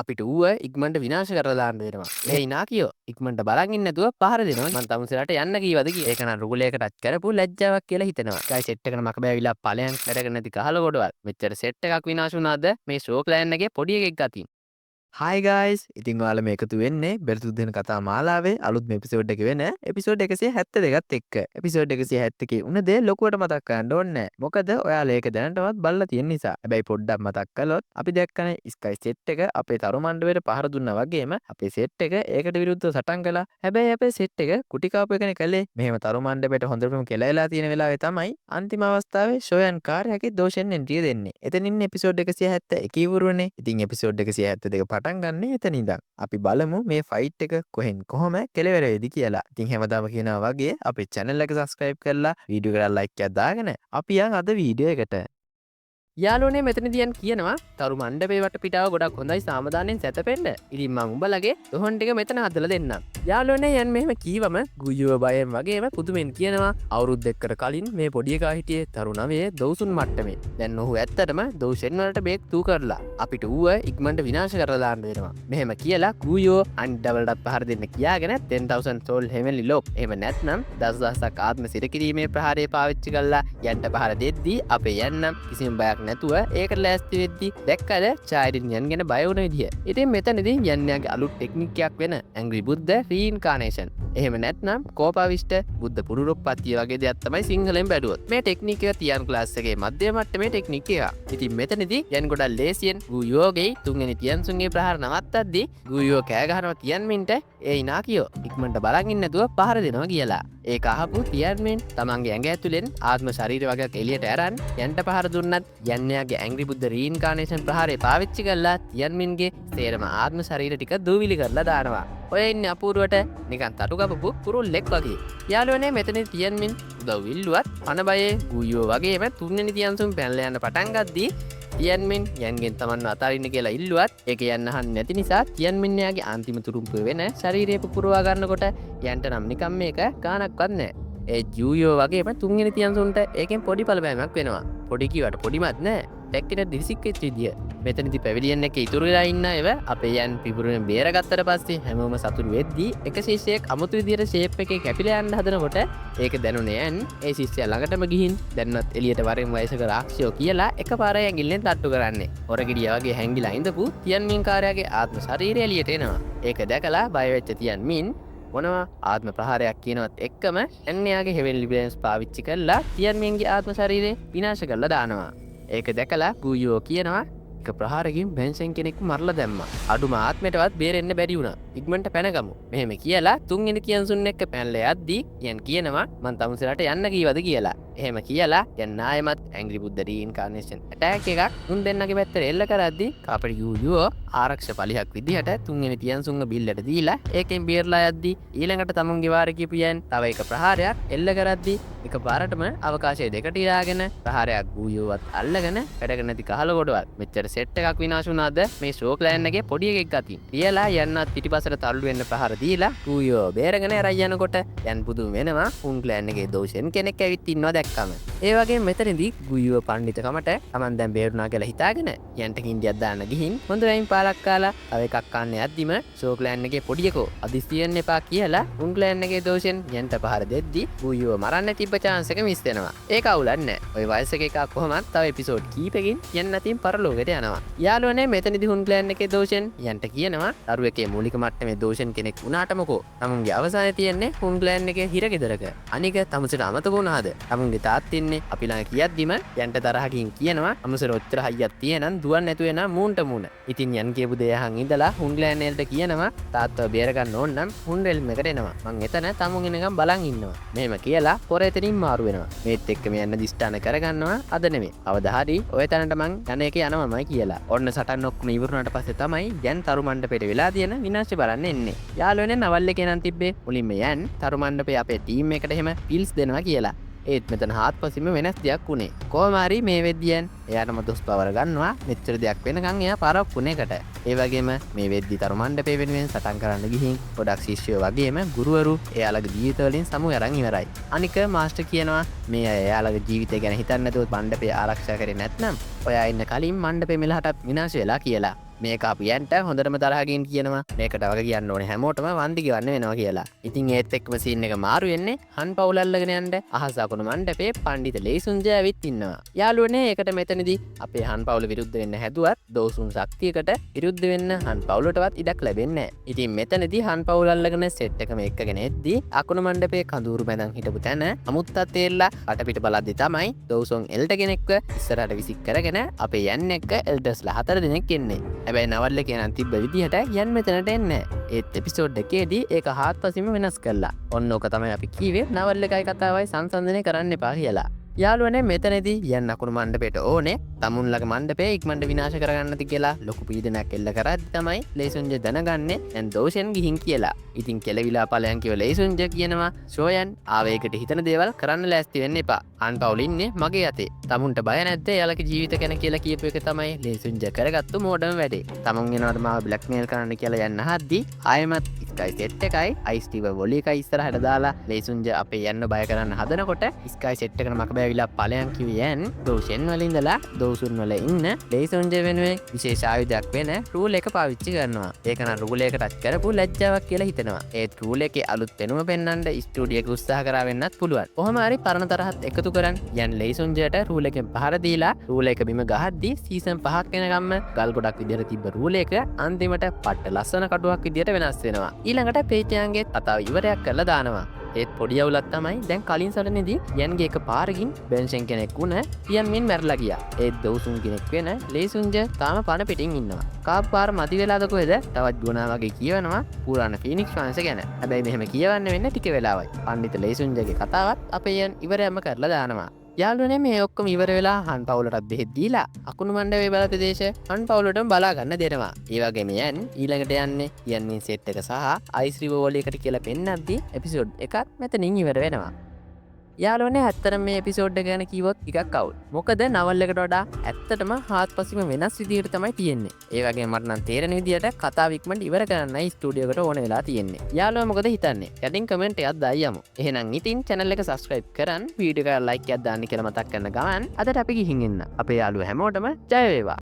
අපිට ඌව ඉක්මනට විනාශ කරලා දාන්න වෙනවා. ඒ ඉනාකියෝ ඉක්මනට බලන් ඉන්නේ නැතුව පහර දෙනවා. මං තමුසෙලාට යන්න කීවද කියලා. ඒක නම් රුකුලයක ටච් කරපු ලැජ්ජාවක් කියලා හිතෙනවා. ගයි සෙට් එකන මක බෑවිලා ඵලයන් කරගෙන නැති කහල ගොඩවල්. මෙච්චර සෙට් එකක් විනාශ වුණාද මේ ෂෝ ප්ලෑන් එකේ පොඩි එකෙක් අතින්. Hi guys! ඉතින් ඔයාලා මේ එකතු වෙන්නේ බෙරතුත් දෙන කතා මාලාවේ අලුත්ම එපිසෝඩ් එක වෙන එපිසෝඩ් 172ත් එක්ක. එපිසෝඩ් 171 උන දේ ලොකුවට මතක් කරන්න ඕනේ නැහැ. මොකද ඔයාලා ඒක දැනටවත් බලලා තියෙන නිසා. හැබැයි පොඩ්ඩක් මතක් කළොත් අපි දැක්කනේ ස්කයි සෙට් එක අපේ තරු මණ්ඩපයට පහර දුන්නා වගේම අපේ සෙට් එක ඒකට විරුද්ධව සටන් කළා. හැබැයි අපේ සෙට් එක කුටි කාපු එකනේ කළේ. මෙහෙම තරු මණ්ඩපයට හොඳටම කෙලයිලා තියෙන වෙලාවේ තමයි අන්තිම අවස්ථාවේ ෂෝයන් කාර්යයේ දෝෂෙන් එන්ට්‍රිය දෙන්නේ. එතනින් එපිසෝඩ් 171 ඉවරුනේ. ඉතින් එපිසෝඩ් 172 පටන් ගන්න එතන ඉඳන්. අපි බලමු මේ ෆයිට් එක කොහෙන් කොහොම කෙලවර වෙයිද කියලා. ඉතින් හැමදාම කියනවා වගේ අපේ channel එක subscribe කරලා වීඩියෝ එකට like එකක් දාගෙන අපි යන් අද වීඩියෝ එකට. යාළුවනේ මෙතනදියන් කියනවා තරු මණ්ඩපේ වටපිටාව ගොඩක් හොඳයි සාමදානෙන් සැතපෙන්න. ඉතින් මං උඹලගේ රොහන් ටික මෙතන හදලා දෙන්නම්. යාළුවනේ යන් මෙහෙම කීවම ගුයුව බයෙන් වගේම පුදුමෙන් කියනවා අවුරුද්දකට කලින් මේ පොඩි එකා හිටියේ තරු 9 දවුසුන් මට්ටමේ. දැන් ඔහු ඇත්තටම දවුෂෙන් වලට බේක් තු කරලා අපිට ඌව ඉක්මනට විනාශ කරලා දාන්න වෙනවා. මෙහෙම කියලා ගුයුව අන්ඩබල්ටත් පහර දෙන්න කියාගෙන 10000 soul heavenly lock. එහෙම නැත්නම් දසදහසක් ආත්ම සිරකිරීමේ ප්‍රහාරය පාවිච්චි කරලා යන්න පහර දෙද්දී අපේ යන්නම් කිසිම බයක් නැතුව ඒකට ලෑස්ති වෙද්දි දැක්කද චායිරින් යන් ගැන බය වුණ විදිය. ඉතින් මෙතනදී යන්නයාගේ අලුත් ටෙක්නික් එකක් වෙන ඇංග්‍රි බුද්ධ රීඉන්කානේෂන්. එහෙම නැත්නම් කෝපාවිෂ්ඨ බුද්ධ පුනරුත්පත්තිය වගේ දෙයක් තමයි සිංහලෙන් බැලුවොත්. මේ ටෙක්නික් එක තියන් ක්ලාස් එකේ මධ්‍යම මට්ටමේ ටෙක්නික් එකක්. ඉතින් මෙතනදී යන් ගොඩක් ලේසියෙන් ගුයෝගේ තුන්වෙනි තියන්සුන්ගේ ප්‍රහාර නවත්තද්දී ගුයෝ කෑ ගහනවා තියන්මින්ට ඒ ඉනාකියෝ ඉක්මනට බලන් ඉන්න නැතුව පහර දෙනවා කියලා. ඒක අහපු තියන්මින් තමන්ගේ ඇඟ ඇතුලෙන් ආත්ම ශරීර වගේක් එළියට අරන් යන්ට පහර දුන්නත් යන්නයාගේ ඇංග්‍රි බුද්ධ රීඉන්කානේෂන් ප්‍රහාරය පාවිච්චි කරලා තියන්මින්ගේ සේරම ආත්ම ශරීර ටික දූවිලි කරලා දානවා. ඔය ඉන්නේ අපූර්වට නිකන් තටු කපපු කුරුල්ලෙක් වගේ. යාළුවනේ මෙතන තියන්මින් උදව් ඉල්ලුවත් අන බයේ ගුයෝ වගේම තුන්වෙනි තියන්සුන් පැනලා යන්න පටන් ගද්දී තියන්මින් යන්ගෙන් තමන්ව අතාරින්න කියලා ඉල්ලුවත් ඒක යන්න අහන්නේ නැති නිසා තියන්මින් යාගේ අන්තිම තුරුම්පුව වෙන ශරීරය පුපුරවා ගන්නකොට යන්ට නම් නිකම් මේක ගානක්වත් නැහැ. ඒ ජූයෝ වගේම තුන්වෙනි තියන්සුන්ට ඒකෙන් පොඩි බලපෑමක් වෙනවා. පොඩි කිවට පොඩිමත් නැහැ. ටැක්කිට දිරිසික්කෙච්ච විදිය. මෙතනදි පැවිලියන් එක ඉතුරු වෙලා ඉන්න ඒව අපේ යන් පිපුරුවෙන් බේරගත්තට පස්සේ හැමෝම සතුටු වෙද්දී එක ශිෂ්‍යයෙක් අමුතු විදියට ෂේප් එකේ කැපිලා යන්න හදනකොට ඒක දැනුනේ යන් ඒ ශිෂ්‍යයා ළඟටම ගිහින් දැන්නත් එළියට වරෙන් වයසක රාක්ෂයෝ කියලා එකපාරයි ඇඟිල්ලෙන් තට්ටු කරන්නේ. හොරගෙඩියා වගේ හැංගිලා ඉඳපු තියන්මින් කාර්යගේ ආත්ම ශරීරය එළියට එනවා. ඒක දැකලා බය වෙච්ච තියන්මින් මොනවා ආත්ම ප්‍රහාරයක් කියනවත් එක්කම එන්නයාගේ හෙවෙන්ලි බ්‍රේන්ස් පාවිච්චි කරලා තියන්මින්ගේ ආත්ම ශරීරය විනාශ කරලා දානවා. ඒක දැකලා ගුයෝ කියනවා එක ප්‍රහාරකින් බෙන්සන් කෙනෙක් මරලා දැම්මා. අඩුම ආත්මයටවත් බේරෙන්න බැරි වුණා. ඉක්මනට පැනගමු. මෙහෙම කියලා තුන්වෙනි තියන්සුන් එක්ක පැනලා යද්දී යන් කියනවා මං තමුසෙලාට යන්න කීවද කියලා. එහෙම කියලා යන් නායමත් ඇංග්‍රි බුද්ධ රීඉන්කානේෂන් ඇටැක් එකක් තුන් දෙන්නගේ පැත්තට එල්ල කරද්දී කාපටි ගුයෝ ආරක්ෂක පලිහක් විදිහට තුන්වෙනි තියන්සුන්ගේ බිල්ලට දීලා ඒකෙන් බේරලා යද්දී ඊළඟට තමුන්ගේ වාරේ කියපු යන් තව එක ප්‍රහාරයක් එල්ල කරද්දී එකපාරටම අවකාශය දෙකට ඉරාගෙන ප්‍රහාරයක් ගුයෝවත් අල්ලගෙන වැඩක නැති කහල ගොඩවල් මෙච්චර සෙට් එකක් විනාශ වුණාද මේ ෂෝ ප්ලෑන් එකේ පොඩි එකෙක් අතින් කියලා යන්නත් පිටිපස්සට තල්ලු වෙන්න ප්‍රහාර දීලා ගුයෝ බේරගෙන රයි යනකොට යන් පුදුම වෙනවා උන් ප්ලෑන් එකේ දෝෂෙන් කෙනෙක් ඇවිත් ඉන්නවා දැක්කම. ඒ වගේ මෙතනදී ගුයෝ පඬිතකමට Taman දැන් බේරුණා කියලා හිතාගෙන යන්ට කින්ඩියක් දාන්න ගිහින් හොඳ රයින් පාලක් කාලා තව එකක් කන්න යද්දිම ෂෝ ප්ලෑන් එකේ පොඩි එකෝ අදිස්තියෙන් එපා කියලා උන් ප්ලෑන් එකේ දෝෂෙන් යන්ට පහර දෙද්දි ගුයෝ මරන්න තිබ්බ chance එක මිස් වෙනවා. ඒක අවුලක් නැහැ. ওই වයසක එකක් කොහොමත් තව එපිසෝඩ් කීපකින් යන්න අතින් පරලෝකයට යනවා. යාළුවනේ මෙතනදී හුන් ප්ලෑන් එකේ දෝෂෙන් යන්ට කියනවා දරුවෙකේ මූලික මට්ටමේ දෝෂෙන් කෙනෙක් වුණාටමකෝ තමුන්ගේ අවසානයේ තියෙන්නේ හුන් ප්ලෑන් එකේ හිරගෙදරක. අනික තමුසට අමතක වුණාද? තමුන්ගේ තාත්තා ඉන්නේ අපි ළඟ කියද්දිම යන්ට තරහකින් කියනවා අමුසර ඔච්චර හයියක් තියෙනන් දුවන් නැතු වෙනා මූන්ට මූණ. ඉතින් යන් කියපු දේ අහන් ඉඳලා හුන් ප්ලෑන් වලට කියනවා තාත්තව බේර ගන්න ඕන නම් හුන් රෙල්ම් එකට එනවා. මං එතන තමුන් එනකම් බලන් ඉන්නවා. මෙහෙම කියලා පොර එතනින් මාරු වෙනවා. මේත් එක්කම යන්න දිස්ත්‍රාණ කරගන්නවා අද නෙමෙයි. අවදා හරි ඔය තැනට මං යන එකේ යනවමයි කියලා. ඔන්න සටන් ඔක්කොම ඉවරුණාට පස්සේ තමයි යන් තරු මණ්ඩපයට වෙලා තියෙන විනාශය බලන්න එන්නේ. යාළුවනේ නවල් එකේ නම් තිබ්බේ මුලින්ම යන් තරු මණ්ඩපේ අපේ ටීම් එකට එහෙම පිල්ස් දෙනවා කියලා. ඒත් මෙතන හාත්පසින්ම වෙනස් දෙයක් වුණේ. කොහොම හරි මේ වෙද්දියන් එයාටම දොස් පවර ගන්නවා මෙච්චර දෙයක් වෙනකන් එයා පරක්කුණේකට. ඒ වගේම මේ වෙද්දි තරු මණ්ඩපේ වෙනුවෙන් සටන් කරන්න ගිහින් ගොඩක් ශිෂ්‍යයෝ වගේම ගුරුවරු එයාලගේ ජීවිතවලින් සමු අරන් ඉවරයි. අනික මාස්ටර් කියනවා මේ අය එයාලගේ ජීවිතය ගැන හිතන්නේ නැතුව මණ්ඩපේ ආරක්ෂා කරේ නැත්නම් ඔයා ඉන්න කලින් මණ්ඩපේ මෙලහට විනාශ වෙලා කියලා. මේක අපියන්ට හොඳටම තරහකින් කියනවා මේකට වගේ කියන්න ඕනේ හැමෝටම වන්දි ගන්න වෙනවා කියලා. ඉතින් ඒත් එක්කම සීන් එක මාරු වෙන්නේ හන් පවුල අල්ලගෙන යන්න අහස අකුණු මණ්ඩපේ පණ්ඩිත ලේසුන්ජ ඇවිත් ඉන්නවා. යාළුවනේ ඒකට මෙතනදී අපේ හන් පවුල විරුද්ධ වෙන්න හැදුවත් දෝසුන් ශක්තියකට විරුද්ධ වෙන්න හන් පවුලටවත් ඉඩක් ලැබෙන්නේ නැහැ. ඉතින් මෙතනදී හන් පවුල අල්ලගෙන සෙට් එකම එක්කගෙන එද්දී අකුණු මණ්ඩපේ කඳුරු මැදන් හිටපු තැන අමුත්තත් තේල්ලා අටපිට බලද්දි තමයි දෝසුන් එල්ට කෙනෙක්ව ඉස්සරහට විසික් කරගෙන අපේ යන්න එක්ක එල්ඩර්ස්ලා 4 දෙනෙක් එන්නේ. හැබැයි නවල්ල කියනන් තිබ්බ විදිහට යන් මෙතනට එන්නේ. ඒත් එපිසෝඩ් එකේදී ඒක හාත්පසින්ම වෙනස් කළා. ඔන්න ඕක තමයි අපි කීවේ නවල්ල එකයි කතාවයි සංසන්දනය කරන්න එපා කියලා. යාළුවනේ මෙතනදී යන්න අකුණු මණ්ඩපයට ඕනේ තමුන්ලගේ මණ්ඩපේ ඉක්මනට විනාශ කරගන්නති කියලා ලොකු පීඩනයක් එල්ල කරද්දි තමයි ලේසුන්ජ දැනගන්නේ දැන් දෝෂෙන් ගිහින් කියලා. ඉතින් කෙලවිලා ඵලයන් කිව්ව ලේසුන්ජ කියනවා ෂෝයන් ආවේගයට හිතන දේවල් කරන්න ලෑස්ති වෙන්න එපා. අන් පවුල ඉන්නේ මගේ අතේ. තමුන්ට බය නැද්ද? එයාලගේ ජීවිත ගැන කියලා කියපු එක තමයි ලේසුන්ජ කරගත්තු මෝඩම වැඩේ. තමුන් එනවාද මාව බ්ලැක්මේල් කරන්න කියලා යන්න හද්දි ආයෙමත් ස්කයි සෙට් එකයි අයිස්ටිව වොලි එකයි ඉස්සරහට දාලා ලේසුන්ජ අපේ යන්න බය කරන්න හදනකොට ස්කයි සෙට් එකට මක බැවිලා ඵලයන් කිව්වයන් දෝෂෙන් වල ඉඳලා දෝසුන් වල ඉන්න ලේසුන්ජ වෙනුවෙන් විශේෂ ආයුධයක් වෙන රූල් එක පාවිච්චි කරනවා. ඒක නම් රූල් එක ටච් කරපු ලැජ්ජාවක් කියලා හිතනවා. ඒත් රූල් එකේ අලුත් වෙනුම පෙන්වන්න ස්ටුඩියෝ එක උත්සාහ කරා වෙන්නත් පුළුවන්. කොහොම හරි පරණ තරහත් එකතු කරන් යන් ලේසුන්ජට රූල් එකෙන් පහර දීලා රූල් එක බිම ගහද්දි සීසන් 5ක් වෙනකම්ම ගල් ගොඩක් විදියට තිබ්බ රූල් එක අන්තිමට පට්ට ලස්සන කඩුවක් විදියට වෙනස් වෙනවා. ඊළඟට පේචයන්ගේ කතාව ඉවරයක් කරලා දානවා. ඒත් පොඩි අවුලක් තමයි දැන් කලින් සටනේදී යන්ගේ එක පාරකින් බෙන්ෂන් කෙනෙක් වුණ යන්මින් මැරලා ගියා. ඒත් දවුසුන් කෙනෙක් වෙන ලේසුන්ජ තාම පණ පිටින් ඉන්නවා. කාප් පාර මදි වෙලාද කොහෙද? තවත් ගුණා වගේ කියවනවා පුරාණ ෆීනික්ස් වංශ ගැන. හැබැයි මෙහෙම කියවන්න වෙන්නේ ටික වෙලාවයි. පඬිත ලේසුන්ජගේ කතාවත් අපේ යන් ඉවරයක්ම කරලා දානවා. යාළුවනේ මේ ඔක්කොම ඉවර වෙලා හන් පවුලටත් බෙහෙත් දීලා අකුණු මණ්ඩපේ බල ප්‍රදේශ හන් පවුලටම බලා ගන්න දෙනවා. ඒ වගේම යන් ඊළඟට යන්නේ යන්මින් සෙට් එක සහ අයිස් රිවර් වෝල් එකට කියලා පෙන්නද්දි එපිසෝඩ් එකක් මෙතනින් ඉවර වෙනවා. යාළුවනේ ඇත්තටම මේ එපිසෝඩ් එක ගැන කිව්වොත් ටිකක් අවුල්. මොකද නවල් එකට වඩා ඇත්තටම හාත්පසින්ම වෙනස් විදිහට තමයි තියෙන්නේ. ඒ වගේම මට නම් තේරෙන විදිහට කතාව ඉක්මනට ඉවර කරන්නයි ස්ටුඩියෝ එකට ඕන වෙලා තියෙන්නේ. යාළුවා මොකද හිතන්නේ? යටින් කමෙන්ට් එකක් දායමු. එහෙනම් ඉතින් channel එක subscribe කරන් වීඩියෝ එකට like එකක් දාන්න කියලා මතක් කරන ගමන් අදට අපි ගිහින් එන්න. අපේ යාළුවා හැමෝටම ජය වේවා.